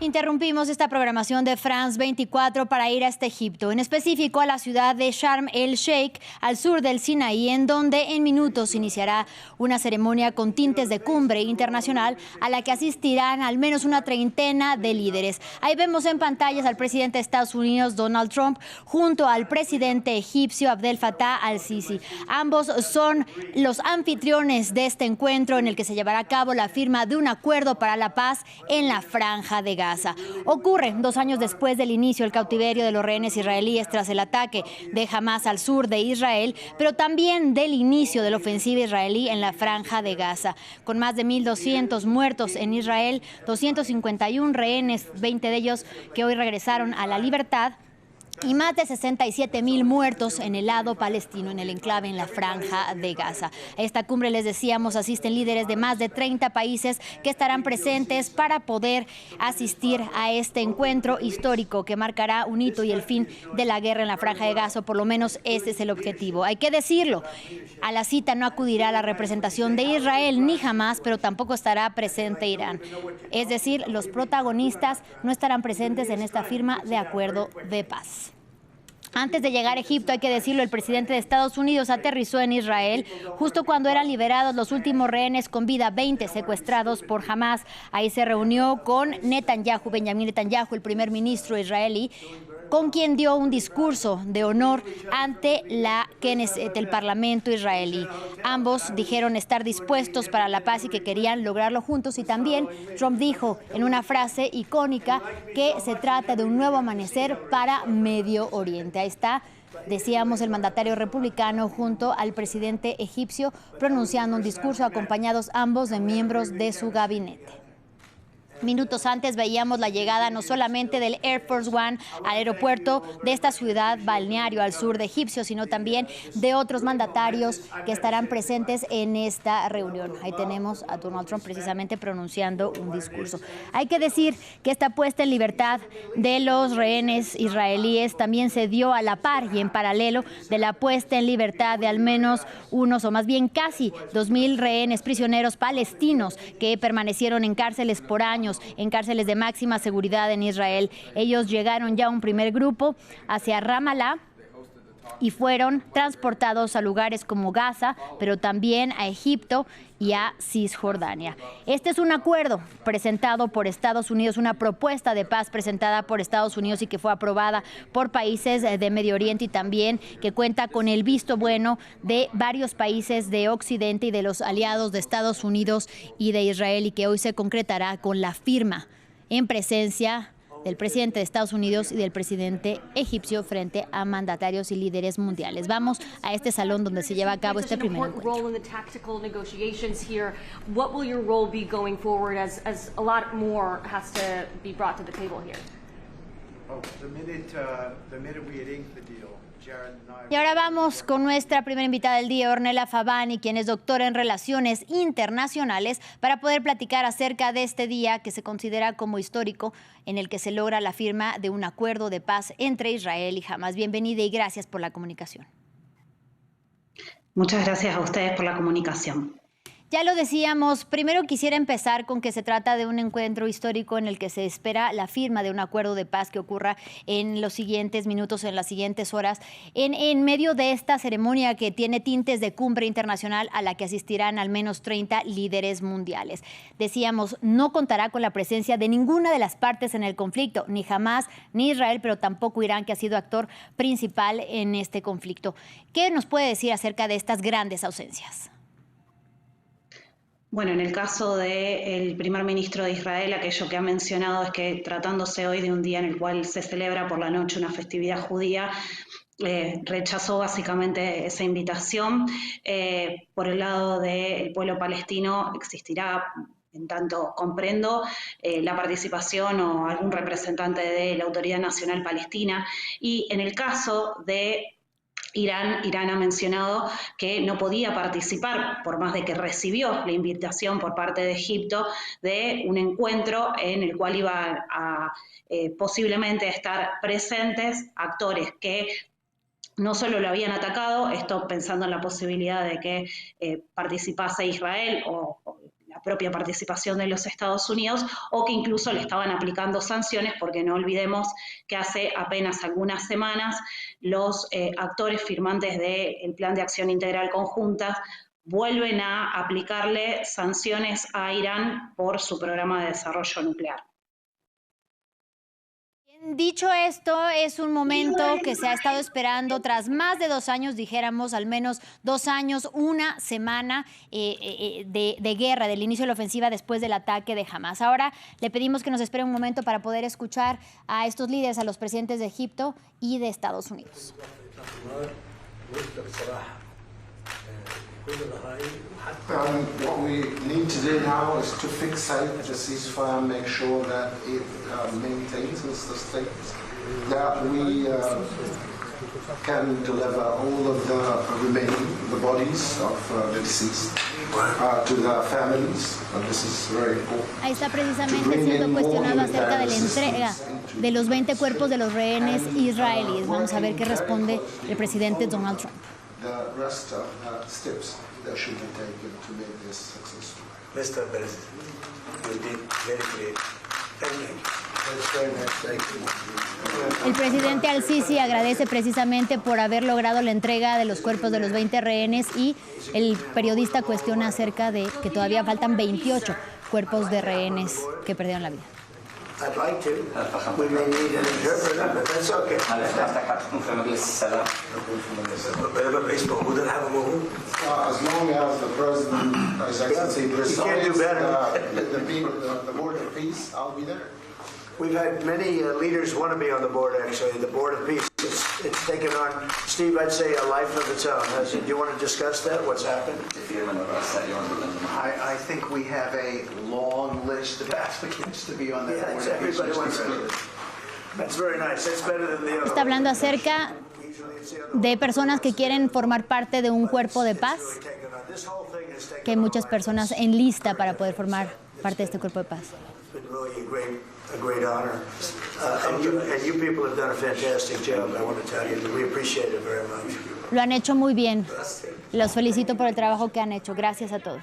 Interrumpimos esta programación de France 24 para ir hasta Egipto, en específico a la ciudad de Sharm el Sheikh, al sur del Sinaí, en donde en minutos iniciará una ceremonia con tintes de cumbre internacional a la que asistirán al menos una treintena de líderes. Ahí vemos en pantallas al presidente de Estados Unidos, Donald Trump, junto al presidente egipcio Abdel Fattah al-Sisi. Ambos son los anfitriones de este encuentro en el que se llevará a cabo la firma de un acuerdo para la paz en la Franja de Gaza. Ocurre 2 años después del inicio del cautiverio de los rehenes israelíes tras el ataque de Hamas al sur de Israel, pero también del inicio de la ofensiva israelí en la Franja de Gaza. Con más de 1.200 muertos en Israel, 251 rehenes, 20 de ellos que hoy regresaron a la libertad, y más de 67,000 muertos en el lado palestino, en el enclave en la Franja de Gaza. A esta cumbre, les decíamos, asisten líderes de más de 30 países que estarán presentes para poder asistir a este encuentro histórico que marcará un hito y el fin de la guerra en la Franja de Gaza. Por lo menos ese es el objetivo. Hay que decirlo, a la cita no acudirá la representación de Israel ni Hamas, pero tampoco estará presente Irán. Es decir, los protagonistas no estarán presentes en esta firma de acuerdo de paz. Antes de llegar a Egipto, hay que decirlo, el presidente de Estados Unidos aterrizó en Israel justo cuando eran liberados los últimos rehenes con vida, 20 secuestrados por Hamas. Ahí se reunió con Netanyahu, Benjamín Netanyahu, el primer ministro israelí, con quien dio un discurso de honor ante la Knesset, el Parlamento israelí. Ambos dijeron estar dispuestos para la paz y que querían lograrlo juntos, y también Trump dijo en una frase icónica que se trata de un nuevo amanecer para Medio Oriente. Ahí está, decíamos, el mandatario republicano junto al presidente egipcio pronunciando un discurso, acompañados ambos de miembros de su gabinete. Minutos antes veíamos la llegada no solamente del Air Force One al aeropuerto de esta ciudad balneario al sur de Egipto, sino también de otros mandatarios que estarán presentes en esta reunión. Ahí tenemos a Donald Trump precisamente pronunciando un discurso. Hay que decir que esta puesta en libertad de los rehenes israelíes también se dio a la par y en paralelo de la puesta en libertad de al menos unos, o más bien casi 2,000 rehenes prisioneros palestinos que permanecieron en cárceles por años, en cárceles de máxima seguridad en Israel. Ellos llegaron ya un primer grupo hacia Ramallah y fueron transportados a lugares como Gaza, pero también a Egipto y a Cisjordania. Este es un acuerdo presentado por Estados Unidos, una propuesta de paz presentada por Estados Unidos y que fue aprobada por países de Medio Oriente, y también que cuenta con el visto bueno de varios países de Occidente y de los aliados de Estados Unidos y de Israel, y que hoy se concretará con la firma en presencia del presidente de Estados Unidos y del presidente egipcio frente a mandatarios y líderes mundiales. Vamos a este salón donde se lleva a cabo este primer encuentro. Y ahora vamos con nuestra primera invitada del día, Ornella Favani, quien es doctora en Relaciones Internacionales, para poder platicar acerca de este día que se considera como histórico, en el que se logra la firma de un acuerdo de paz entre Israel y Hamas. Bienvenida y gracias por la comunicación. Muchas gracias a ustedes por la comunicación. Ya lo decíamos, primero quisiera empezar con que se trata de un encuentro histórico en el que se espera la firma de un acuerdo de paz que ocurra en los siguientes minutos, en las siguientes horas, en medio de esta ceremonia que tiene tintes de cumbre internacional a la que asistirán al menos 30 líderes mundiales. Decíamos, no contará con la presencia de ninguna de las partes en el conflicto, ni Hamas ni Israel, pero tampoco Irán, que ha sido actor principal en este conflicto. ¿Qué nos puede decir acerca de estas grandes ausencias? Bueno, en el caso del primer ministro de Israel, aquello que ha mencionado es que, tratándose hoy de un día en el cual se celebra por la noche una festividad judía, rechazó básicamente esa invitación. Por el lado del pueblo palestino existirá, en tanto comprendo, la participación o algún representante de la Autoridad Nacional Palestina. Y en el caso de Irán ha mencionado que no podía participar, por más de que recibió la invitación por parte de Egipto, de un encuentro en el cual iba a posiblemente estar presentes actores que no solo lo habían atacado, esto pensando en la posibilidad de que participase Israel o la propia participación de los Estados Unidos, o que incluso le estaban aplicando sanciones, porque no olvidemos que hace apenas algunas semanas los actores firmantes del Plan de Acción Integral Conjunta vuelven a aplicarle sanciones a Irán por su programa de desarrollo nuclear. Dicho esto, es un momento que se ha estado esperando tras más de 2 años, dijéramos, al menos 2 años, una semana de guerra, del inicio de la ofensiva después del ataque de Hamas. Ahora le pedimos que nos espere un momento para poder escuchar a estos líderes, a los presidentes de Egipto y de Estados Unidos. What we need to do now is to fix the ceasefire and make sure that it maintains and sustains, that we can deliver all of the bodies of the deceased to their families. This is very important. Ahí está precisamente siendo cuestionado acerca de la entrega de los 20 cuerpos de los rehenes israelíes. Vamos a ver qué responde el presidente Donald Trump. The rest of the steps that should be taken to make this successful. Mr. President, you did very great. Thank you. El presidente al-Sisi agradece precisamente por haber logrado la entrega de los cuerpos de los 20 rehenes, y el periodista cuestiona acerca de que todavía faltan 28 cuerpos de rehenes que perdieron la vida. I'd like to. We may need an interpreter, but that's okay. As long as the president, His Excellency, presides the board of peace, I'll be there. We've had many leaders want to be on the board, actually, the Board of Peace. It's taken on, Steve, I'd say a life of its own. Do you want to discuss that, what's happened? I think we have a long list of applicants to be on the board. Everybody wants to be. That's very nice. That's better than the other. Está hablando acerca de personas que quieren formar parte de un cuerpo de paz, que hay muchas personas en lista para poder formar parte de este cuerpo de paz. A great honor. And you people have done a fantastic job, I want to tell you. We appreciate it very much. Lo han hecho muy bien. Los felicito por el trabajo que han hecho. Gracias a todos.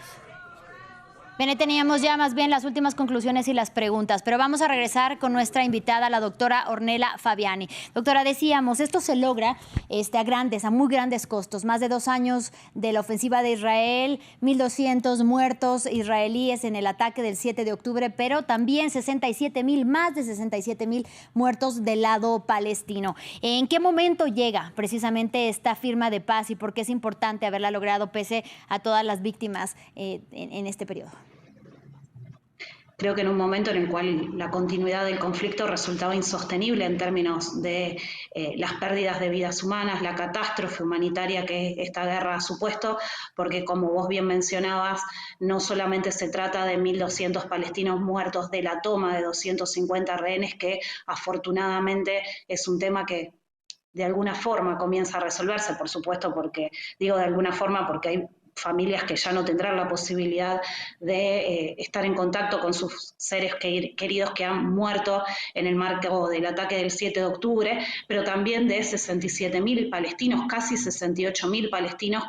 Bien, teníamos ya más bien las últimas conclusiones y las preguntas, pero vamos a regresar con nuestra invitada, la doctora Ornella Fabiani. Doctora, decíamos, esto se logra a muy grandes costos. Más de 2 años de la ofensiva de Israel, 1,200 muertos israelíes en el ataque del 7 de octubre, pero también más de 67,000 muertos del lado palestino. ¿En qué momento llega precisamente esta firma de paz y por qué es importante haberla logrado pese a todas las víctimas en este periodo? Creo que en un momento en el cual la continuidad del conflicto resultaba insostenible en términos de las pérdidas de vidas humanas, la catástrofe humanitaria que esta guerra ha supuesto, porque como vos bien mencionabas, no solamente se trata de 1,200 palestinos muertos, de la toma de 250 rehenes, que afortunadamente es un tema que de alguna forma comienza a resolverse, por supuesto, porque digo de alguna forma porque hay familias que ya no tendrán la posibilidad de estar en contacto con sus seres queridos que han muerto en el marco del ataque del 7 de octubre, pero también de 67,000 palestinos, casi 68,000 palestinos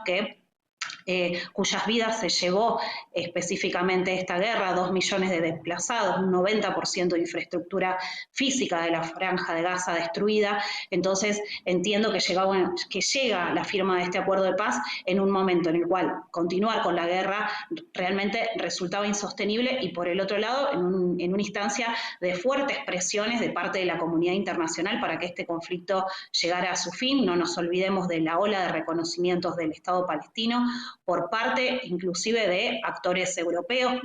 cuyas vidas se llevó específicamente esta guerra, 2 millones de desplazados, un 90% de infraestructura física de la franja de Gaza destruida. Entonces entiendo que llega la firma de este acuerdo de paz en un momento en el cual continuar con la guerra realmente resultaba insostenible, y por el otro lado en una instancia de fuertes presiones de parte de la comunidad internacional para que este conflicto llegara a su fin. No nos olvidemos de la ola de reconocimientos del Estado palestino por parte inclusive de actores europeos,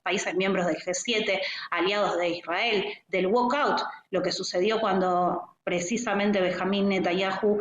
países miembros del G7, aliados de Israel, del walkout, lo que sucedió cuando precisamente Benjamín Netanyahu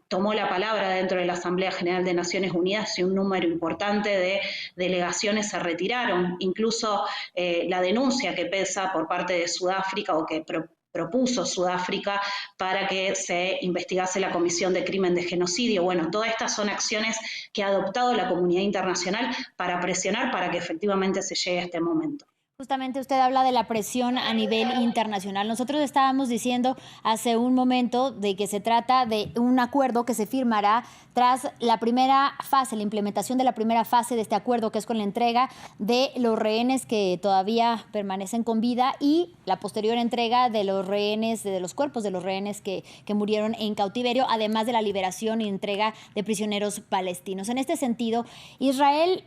tomó la palabra dentro de la Asamblea General de Naciones Unidas, y un número importante de delegaciones se retiraron. Incluso la denuncia que pesa por parte de Sudáfrica, o que propuso Sudáfrica para que se investigase la comisión de crimen de genocidio. Bueno, todas estas son acciones que ha adoptado la comunidad internacional para presionar para que efectivamente se llegue a este momento. Justamente usted habla de la presión a nivel internacional. Nosotros estábamos diciendo hace un momento de que se trata de un acuerdo que se firmará tras la primera fase, la implementación de la primera fase de este acuerdo, que es con la entrega de los rehenes que todavía permanecen con vida y la posterior entrega de los rehenes, de los cuerpos de los rehenes que murieron en cautiverio, además de la liberación y entrega de prisioneros palestinos. En este sentido, Israel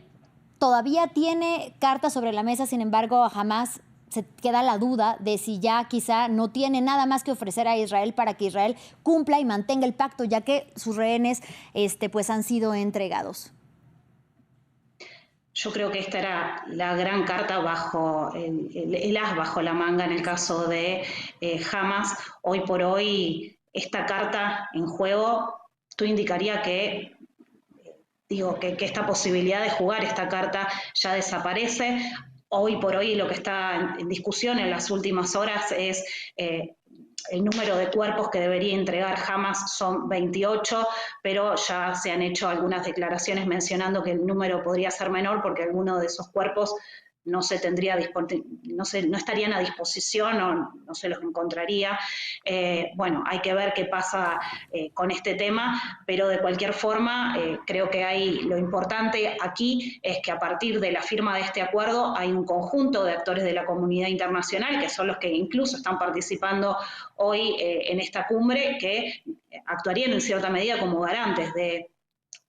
todavía tiene cartas sobre la mesa, sin embargo, jamás se queda la duda de si ya quizá no tiene nada más que ofrecer a Israel para que Israel cumpla y mantenga el pacto, ya que sus rehenes pues han sido entregados. Yo creo que esta era la gran carta bajo el as bajo la manga en el caso de Hamas. Hoy por hoy, esta carta en juego, tú indicaría que que esta posibilidad de jugar esta carta ya desaparece. Hoy por hoy lo que está en discusión en las últimas horas es el número de cuerpos que debería entregar Hamas son 28, pero ya se han hecho algunas declaraciones mencionando que el número podría ser menor porque algunos de esos cuerpos no estarían a disposición o no se los encontraría. Bueno, hay que ver qué pasa con este tema, pero de cualquier forma creo que lo importante aquí es que a partir de la firma de este acuerdo hay un conjunto de actores de la comunidad internacional, que son los que incluso están participando hoy en esta cumbre, que actuarían en cierta medida como garantes de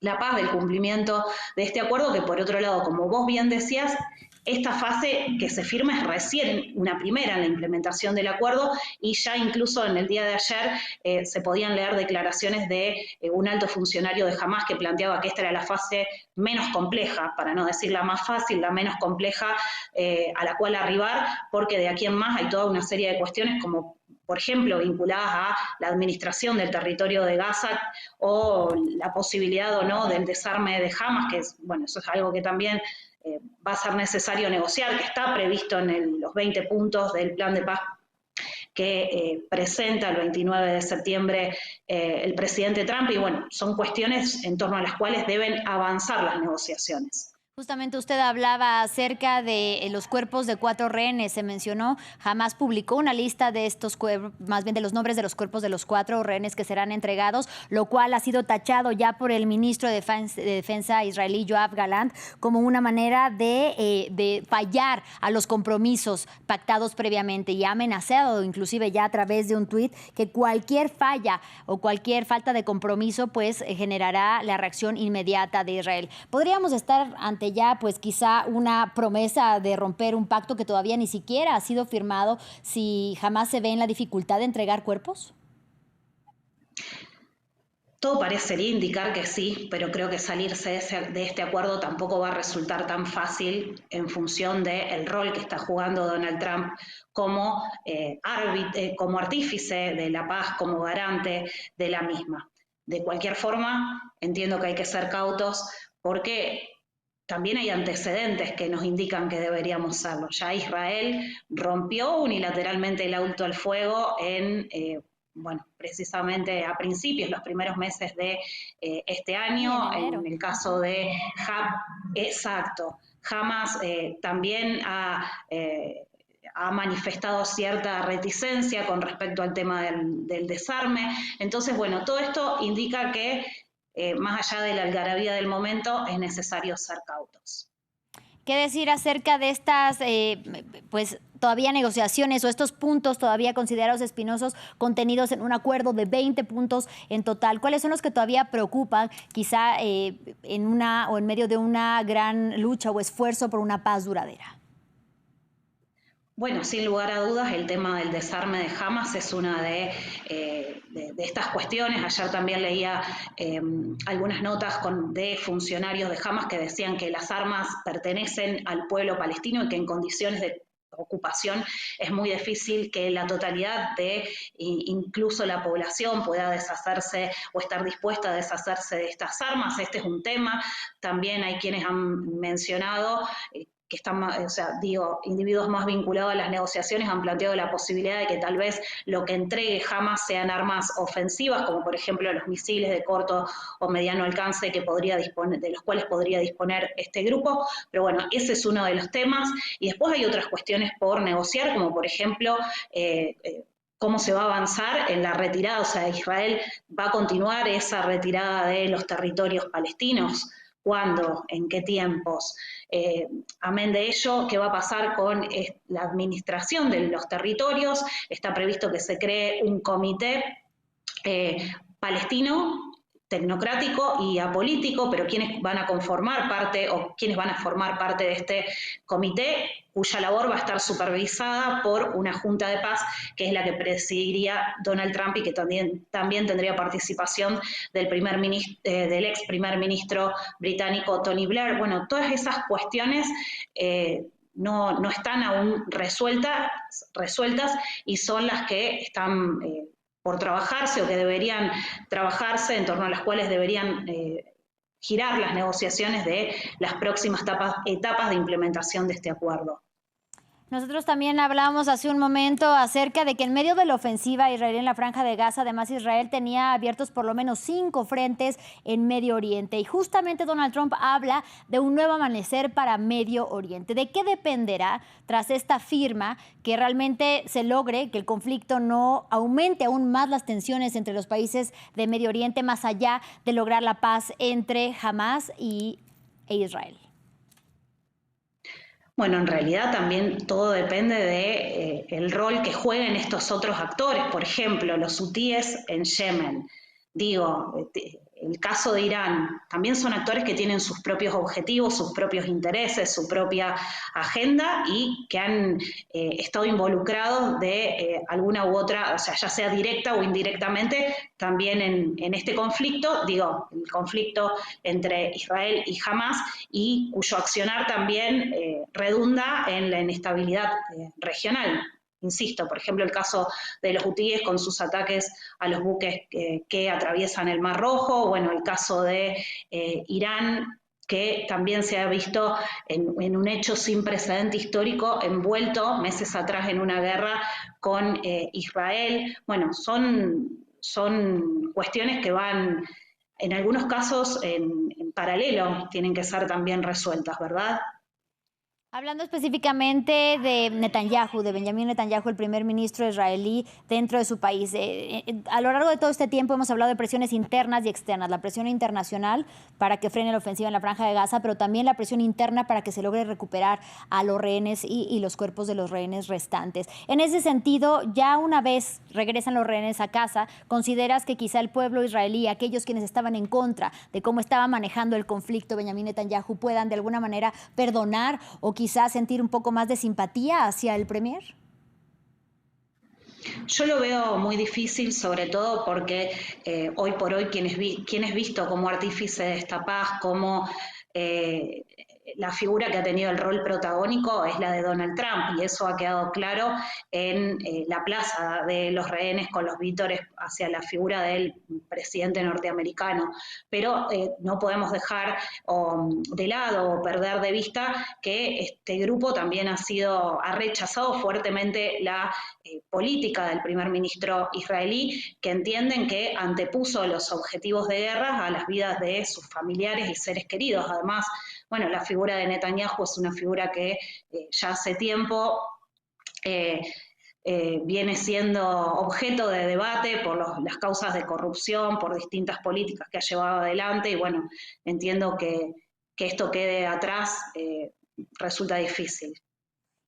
la paz, del cumplimiento de este acuerdo, que por otro lado, como vos bien decías, esta fase que se firma es recién una primera en la implementación del acuerdo y ya incluso en el día de ayer se podían leer declaraciones de un alto funcionario de Hamas que planteaba que esta era la fase menos compleja, para no decir la más fácil, la menos compleja a la cual arribar, porque de aquí en más hay toda una serie de cuestiones como por ejemplo, vinculadas a la administración del territorio de Gaza o la posibilidad o no del desarme de Hamas, que es, bueno, eso es algo que también va a ser necesario negociar, que está previsto en los 20 puntos del plan de paz que presenta el 29 de septiembre el presidente Trump, y bueno, son cuestiones en torno a las cuales deben avanzar las negociaciones. Justamente usted hablaba acerca de los cuerpos de 4 rehenes, se mencionó, Hamas publicó una lista de estos cuerpos, más bien de los nombres de los cuerpos de los 4 rehenes que serán entregados, lo cual ha sido tachado ya por el ministro de Defensa israelí, Yoav Gallant, como una manera de fallar a los compromisos pactados previamente y ha amenazado, inclusive ya a través de un tuit, que cualquier falla o cualquier falta de compromiso pues generará la reacción inmediata de Israel. Podríamos estar ante ya pues quizá una promesa de romper un pacto que todavía ni siquiera ha sido firmado si jamás se ve en la dificultad de entregar cuerpos? Todo parecería indicar que sí, pero creo que salirse de este acuerdo tampoco va a resultar tan fácil en función del rol que está jugando Donald Trump como artífice de la paz, como garante de la misma. De cualquier forma, entiendo que hay que ser cautos porque también hay antecedentes que nos indican que deberíamos serlo. Ya Israel rompió unilateralmente el alto al fuego precisamente a principios, los primeros meses de este año, en el caso de Hamas también ha manifestado cierta reticencia con respecto al tema del desarme. Entonces, bueno, todo esto indica que más allá de la algarabía del momento, es necesario ser cautos. ¿Qué decir acerca de estas, pues todavía negociaciones o estos puntos todavía considerados espinosos contenidos en un acuerdo de 20 puntos en total? ¿Cuáles son los que todavía preocupan quizá en medio de una gran lucha o esfuerzo por una paz duradera? Bueno, sin lugar a dudas, el tema del desarme de Hamas es una de estas cuestiones. Ayer también leía algunas notas de funcionarios de Hamas que decían que las armas pertenecen al pueblo palestino y que en condiciones de ocupación es muy difícil que la totalidad de incluso la población pueda deshacerse o estar dispuesta a deshacerse de estas armas. Este es un tema. También hay quienes han mencionado que están, o sea, digo, individuos más vinculados a las negociaciones han planteado la posibilidad de que tal vez lo que entregue Hamas sean armas ofensivas, como por ejemplo los misiles de corto o mediano alcance que podría disponer, de los cuales podría disponer este grupo, pero bueno, ese es uno de los temas, y después hay otras cuestiones por negociar, como por ejemplo, cómo se va a avanzar en la retirada, o sea, Israel va a continuar esa retirada de los territorios palestinos. ¿Cuándo? ¿En qué tiempos? Amén de ello, ¿qué va a pasar con la administración de los territorios? Está previsto que se cree un comité palestino, tecnocrático y apolítico, pero quienes van a conformar parte o quienes van a formar parte de este comité, cuya labor va a estar supervisada por una junta de paz, que es la que presidiría Donald Trump y que también tendría participación del ex primer ministro británico Tony Blair. Bueno, todas esas cuestiones no están aún resueltas y son las que están por trabajarse o que deberían trabajarse, en torno a las cuales deberían girar las negociaciones de las próximas etapas de implementación de este acuerdo. Nosotros también hablábamos hace un momento acerca de que en medio de la ofensiva israelí en la Franja de Gaza, además Israel tenía abiertos por lo menos 5 frentes en Medio Oriente. Y justamente Donald Trump habla de un nuevo amanecer para Medio Oriente. ¿De qué dependerá, tras esta firma, que realmente se logre que el conflicto no aumente aún más las tensiones entre los países de Medio Oriente, más allá de lograr la paz entre Hamas e Israel? Bueno, en realidad también todo depende de el rol que jueguen estos otros actores, por ejemplo, los hutíes en Yemen. Digo, el caso de Irán, también son actores que tienen sus propios objetivos, sus propios intereses, su propia agenda y que han estado involucrados de alguna u otra, o sea, ya sea directa o indirectamente, también en este conflicto, digo, el conflicto entre Israel y Hamas, y cuyo accionar también redunda en la inestabilidad regional. Insisto, por ejemplo, el caso de los hutíes con sus ataques a los buques que atraviesan el Mar Rojo, bueno, el caso de Irán, que también se ha visto en un hecho sin precedente histórico, envuelto meses atrás en una guerra con Israel. Bueno, son cuestiones que van, en algunos casos, en paralelo, tienen que ser también resueltas, ¿verdad? Hablando específicamente de Netanyahu, de Benjamín Netanyahu, el primer ministro israelí dentro de su país. A lo largo de todo este tiempo hemos hablado de presiones internas y externas. La presión internacional para que frene la ofensiva en la Franja de Gaza, pero también la presión interna para que se logre recuperar a los rehenes y los cuerpos de los rehenes restantes. En ese sentido, ya una vez regresan los rehenes a casa, ¿consideras que quizá el pueblo israelí, aquellos quienes estaban en contra de cómo estaba manejando el conflicto Benjamín Netanyahu, puedan de alguna manera perdonar o quizás sentir un poco más de simpatía hacia el premier? Yo lo veo muy difícil, sobre todo porque hoy por hoy quien es visto como artífice de esta paz, como la figura que ha tenido el rol protagónico es la de Donald Trump, y eso ha quedado claro en la plaza de los rehenes con los vítores hacia la figura del presidente norteamericano. Pero no podemos dejar de lado o perder de vista que este grupo también ha rechazado fuertemente la política del primer ministro israelí, que entienden que antepuso los objetivos de guerra a las vidas de sus familiares y seres queridos. Además, bueno, la figura de Netanyahu es una figura que ya hace tiempo viene siendo objeto de debate por las causas de corrupción, por distintas políticas que ha llevado adelante, y bueno, entiendo que esto quede atrás resulta difícil.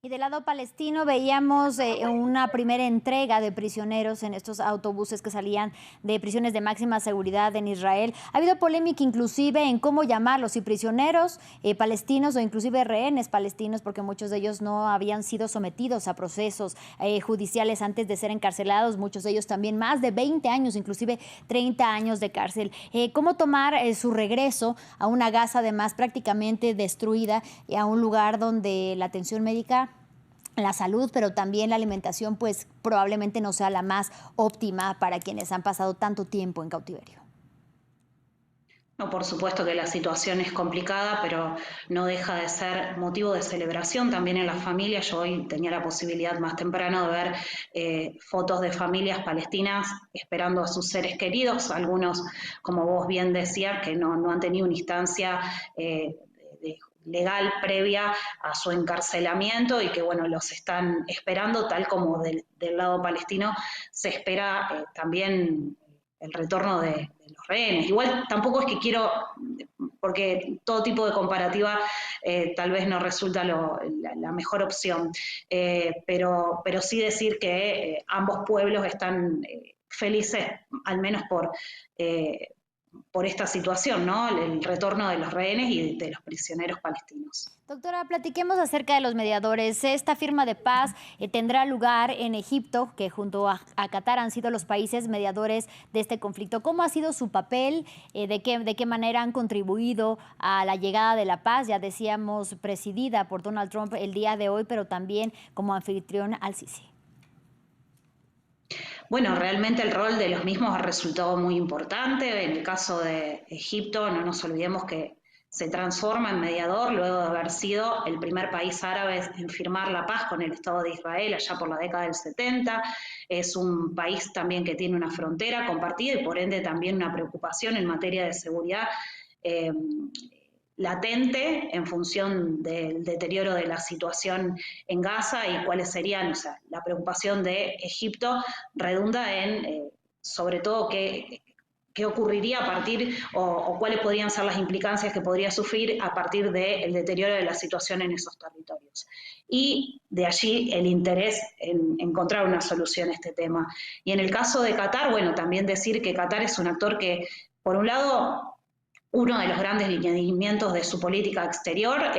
Y del lado palestino veíamos una primera entrega de prisioneros en estos autobuses que salían de prisiones de máxima seguridad en Israel. Ha habido polémica inclusive en cómo llamarlos, si prisioneros palestinos o inclusive rehenes palestinos, porque muchos de ellos no habían sido sometidos a procesos judiciales antes de ser encarcelados, muchos de ellos también más de 20 años, inclusive 30 años de cárcel. ¿Cómo tomar su regreso a una Gaza además prácticamente destruida y a un lugar donde la atención médica, la salud, pero también la alimentación, pues probablemente no sea la más óptima para quienes han pasado tanto tiempo en cautiverio? No, por supuesto que la situación es complicada, pero no deja de ser motivo de celebración también en las familias. Yo hoy tenía la posibilidad más temprano de ver fotos de familias palestinas esperando a sus seres queridos, algunos, como vos bien decías, que no han tenido una instancia legal previa a su encarcelamiento y que, bueno, los están esperando, tal como del lado palestino se espera también el retorno de los rehenes. Igual tampoco es que quiero, porque todo tipo de comparativa tal vez no resulta la mejor opción, pero sí decir que ambos pueblos están felices, al menos por esta situación, ¿no? El retorno de los rehenes y de los prisioneros palestinos. Doctora, platiquemos acerca de los mediadores. Esta firma de paz tendrá lugar en Egipto, que junto a Qatar han sido los países mediadores de este conflicto. ¿Cómo ha sido su papel? ¿De qué manera han contribuido a la llegada de la paz? Ya decíamos, presidida por Donald Trump el día de hoy, pero también como anfitrión al-Sisi. Bueno, realmente el rol de los mismos ha resultado muy importante. En el caso de Egipto, no nos olvidemos que se transforma en mediador luego de haber sido el primer país árabe en firmar la paz con el Estado de Israel allá por la década del 70. Es un país también que tiene una frontera compartida y por ende también una preocupación en materia de seguridad latente en función del deterioro de la situación en Gaza y cuáles serían, o sea, la preocupación de Egipto redunda en, sobre todo, qué ocurriría a partir o cuáles podrían ser las implicancias que podría sufrir a partir del deterioro de la situación en esos territorios. Y de allí el interés en encontrar una solución a este tema. Y en el caso de Qatar, bueno, también decir que Qatar es un actor que, por un lado, uno de los grandes lineamientos de su política exterior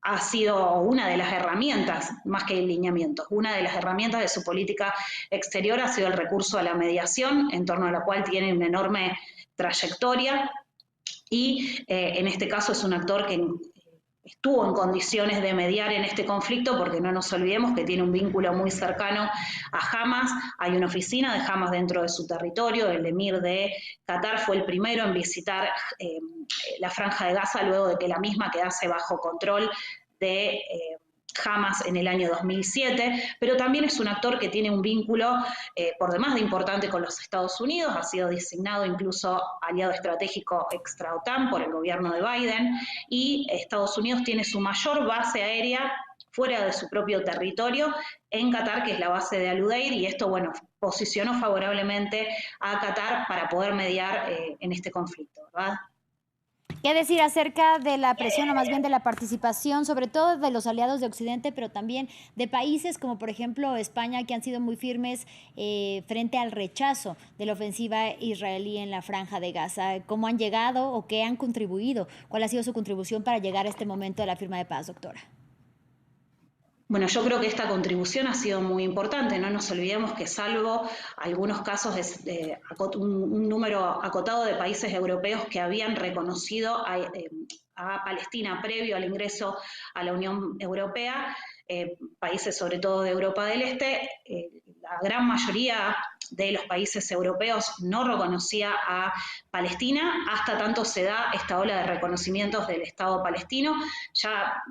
ha sido una de las herramientas, más que lineamientos, una de las herramientas de su política exterior ha sido el recurso a la mediación, en torno a la cual tiene una enorme trayectoria y en este caso es un actor que estuvo en condiciones de mediar en este conflicto, porque no nos olvidemos que tiene un vínculo muy cercano a Hamas. Hay una oficina de Hamas dentro de su territorio. El emir de Qatar fue el primero en visitar la Franja de Gaza luego de que la misma quedase bajo control de Hamas en el año 2007, pero también es un actor que tiene un vínculo por demás de importante con los Estados Unidos, ha sido designado incluso aliado estratégico extra-OTAN por el gobierno de Biden, y Estados Unidos tiene su mayor base aérea fuera de su propio territorio, en Qatar, que es la base de Al-Udeid, y esto, bueno, posicionó favorablemente a Qatar para poder mediar en este conflicto, ¿verdad? ¿Qué decir acerca de la presión o más bien de la participación, sobre todo de los aliados de Occidente, pero también de países como por ejemplo España, que han sido muy firmes frente al rechazo de la ofensiva israelí en la Franja de Gaza? ¿Cómo han llegado o qué han contribuido? ¿Cuál ha sido su contribución para llegar a este momento de la firma de paz, doctora? Bueno, yo creo que esta contribución ha sido muy importante. No nos olvidemos que salvo algunos casos de un número acotado de países europeos que habían reconocido a Palestina previo al ingreso a la Unión Europea, países sobre todo de Europa del Este, la gran mayoría de los países europeos no reconocía a Palestina, hasta tanto se da esta ola de reconocimientos del Estado palestino. Ya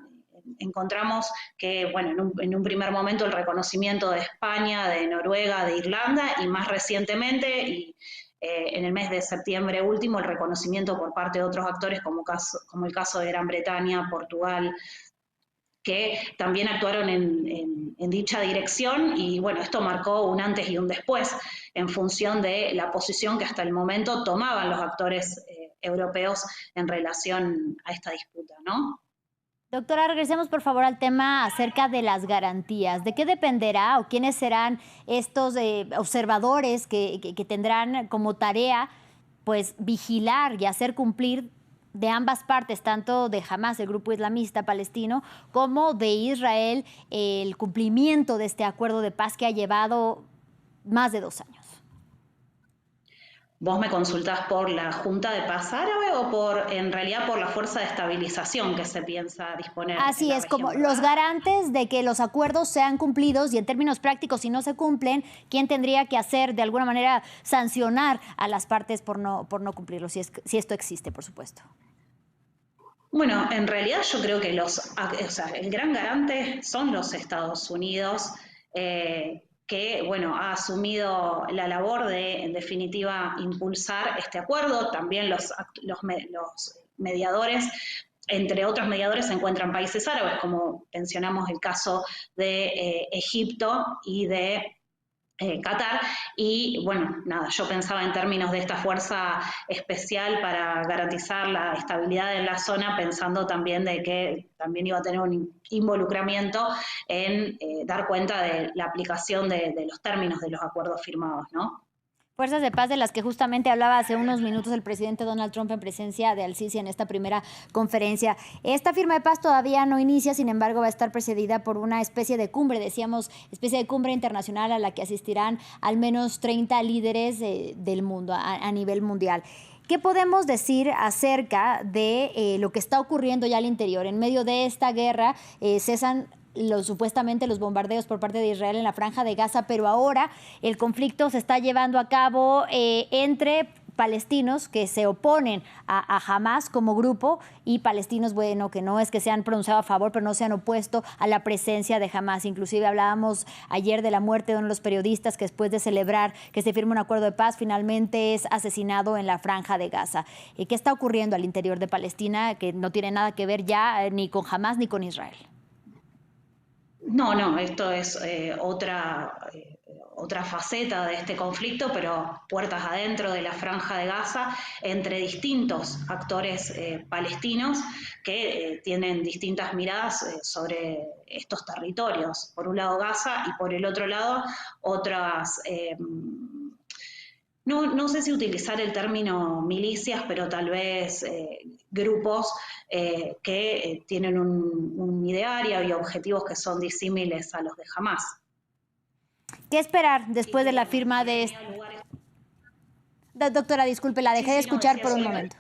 encontramos que, bueno, en un primer momento el reconocimiento de España, de Noruega, de Irlanda y más recientemente, y en el mes de septiembre último, el reconocimiento por parte de otros actores como el caso de Gran Bretaña, Portugal, que también actuaron en dicha dirección y bueno, esto marcó un antes y un después en función de la posición que hasta el momento tomaban los actores europeos en relación a esta disputa, ¿no? Doctora, regresemos por favor al tema acerca de las garantías. ¿De qué dependerá o quiénes serán estos observadores que tendrán como tarea pues vigilar y hacer cumplir de ambas partes, tanto de Hamas, el grupo islamista palestino, como de Israel, el cumplimiento de este acuerdo de paz que ha llevado más de 2 años? Vos me consultás por la Junta de Paz Árabe o en realidad por la fuerza de estabilización que se piensa disponer. Así es, como los garantes de que los acuerdos sean cumplidos y en términos prácticos, si no se cumplen, ¿quién tendría que hacer, de alguna manera, sancionar a las partes por no cumplirlo, si esto existe, por supuesto? Bueno, en realidad yo creo que el gran garante son los Estados Unidos, que, bueno, ha asumido la labor de, en definitiva, impulsar este acuerdo. También los mediadores, entre otros mediadores, se encuentran países árabes, como mencionamos el caso de Egipto y de Qatar. Y bueno, nada, yo pensaba en términos de esta fuerza especial para garantizar la estabilidad en la zona, pensando también de que también iba a tener un involucramiento en dar cuenta de la aplicación de los términos de los acuerdos firmados, ¿no? Fuerzas de paz de las que justamente hablaba hace unos minutos el presidente Donald Trump en presencia de Al-Sisi en esta primera conferencia. Esta firma de paz todavía no inicia, sin embargo va a estar precedida por una especie de cumbre, decíamos, especie de cumbre internacional a la que asistirán al menos 30 líderes del mundo, a nivel mundial. ¿Qué podemos decir acerca de lo que está ocurriendo ya al interior? En medio de esta guerra cesan supuestamente los bombardeos por parte de Israel en la Franja de Gaza, pero ahora el conflicto se está llevando a cabo entre palestinos que se oponen a Hamas como grupo y palestinos, bueno, que no es que se han pronunciado a favor, pero no se han opuesto a la presencia de Hamas. Inclusive hablábamos ayer de la muerte de uno de los periodistas que después de celebrar que se firme un acuerdo de paz, finalmente es asesinado en la Franja de Gaza. ¿Qué está ocurriendo al interior de Palestina que no tiene nada que ver ya ni con Hamas ni con Israel? No, esto es otra faceta de este conflicto, pero puertas adentro de la Franja de Gaza, entre distintos actores palestinos que tienen distintas miradas sobre estos territorios. Por un lado Gaza y por el otro lado otras... No sé si utilizar el término milicias, pero tal vez grupos que tienen un ideario y objetivos que son disímiles a los de Hamas. ¿Qué esperar después de la firma de... Doctora, disculpe, la dejé de escuchar por un momento.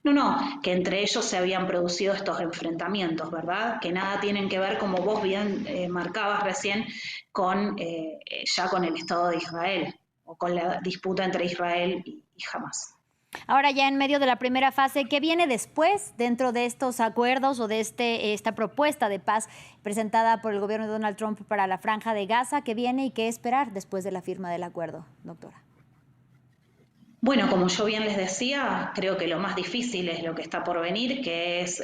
No, que entre ellos se habían producido estos enfrentamientos, ¿verdad? Que nada tienen que ver, como vos bien marcabas recién, ya con el Estado de Israel o con la disputa entre Israel y Hamas. Ahora ya en medio de la primera fase, ¿qué viene después dentro de estos acuerdos o de esta propuesta de paz presentada por el gobierno de Donald Trump para la Franja de Gaza? ¿Qué viene y qué esperar después de la firma del acuerdo, doctora? Bueno, como yo bien les decía, creo que lo más difícil es lo que está por venir, que es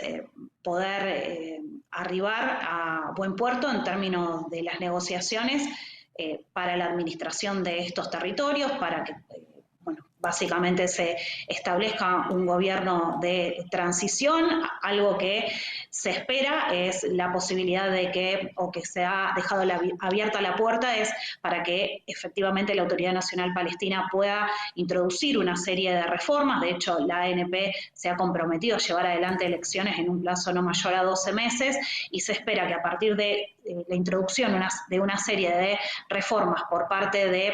poder arribar a buen puerto en términos de las negociaciones para la administración de estos territorios, para que básicamente se establezca un gobierno de transición. Algo que se espera es la posibilidad de que, o que se ha dejado abierta la puerta, es para que efectivamente la Autoridad Nacional Palestina pueda introducir una serie de reformas. De hecho, la ANP se ha comprometido a llevar adelante elecciones en un plazo no mayor a 12 meses y se espera que a partir de la introducción de una serie de reformas por parte de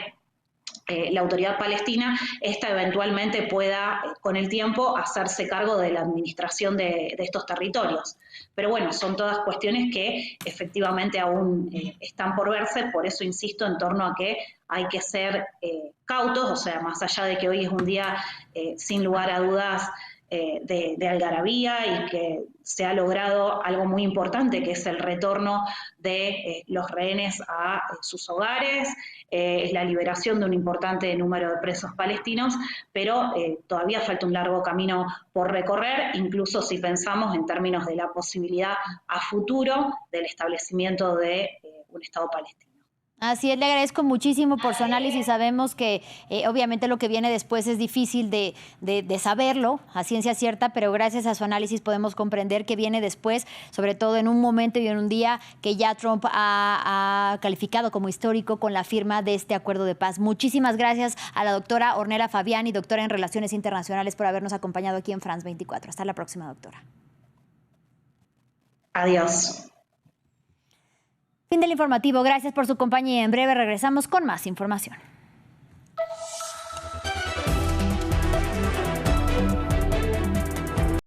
la autoridad palestina, esta eventualmente pueda, con el tiempo, hacerse cargo de la administración de estos territorios. Pero bueno, son todas cuestiones que efectivamente aún están por verse, por eso insisto en torno a que hay que ser cautos, o sea, más allá de que hoy es un día sin lugar a dudas de algarabía y que se ha logrado algo muy importante, que es el retorno de los rehenes a sus hogares, es la liberación de un importante número de presos palestinos, pero todavía falta un largo camino por recorrer, incluso si pensamos en términos de la posibilidad a futuro del establecimiento de un Estado palestino. Así es, le agradezco muchísimo por su análisis. Sabemos que obviamente lo que viene después es difícil de saberlo a ciencia cierta, pero gracias a su análisis podemos comprender qué viene después, sobre todo en un momento y en un día que ya Trump ha calificado como histórico con la firma de este acuerdo de paz. Muchísimas gracias a la doctora Ornella Fabiani, doctora en Relaciones Internacionales, por habernos acompañado aquí en France 24. Hasta la próxima, doctora. Adiós. Fin del informativo. Gracias por su compañía. En breve regresamos con más información.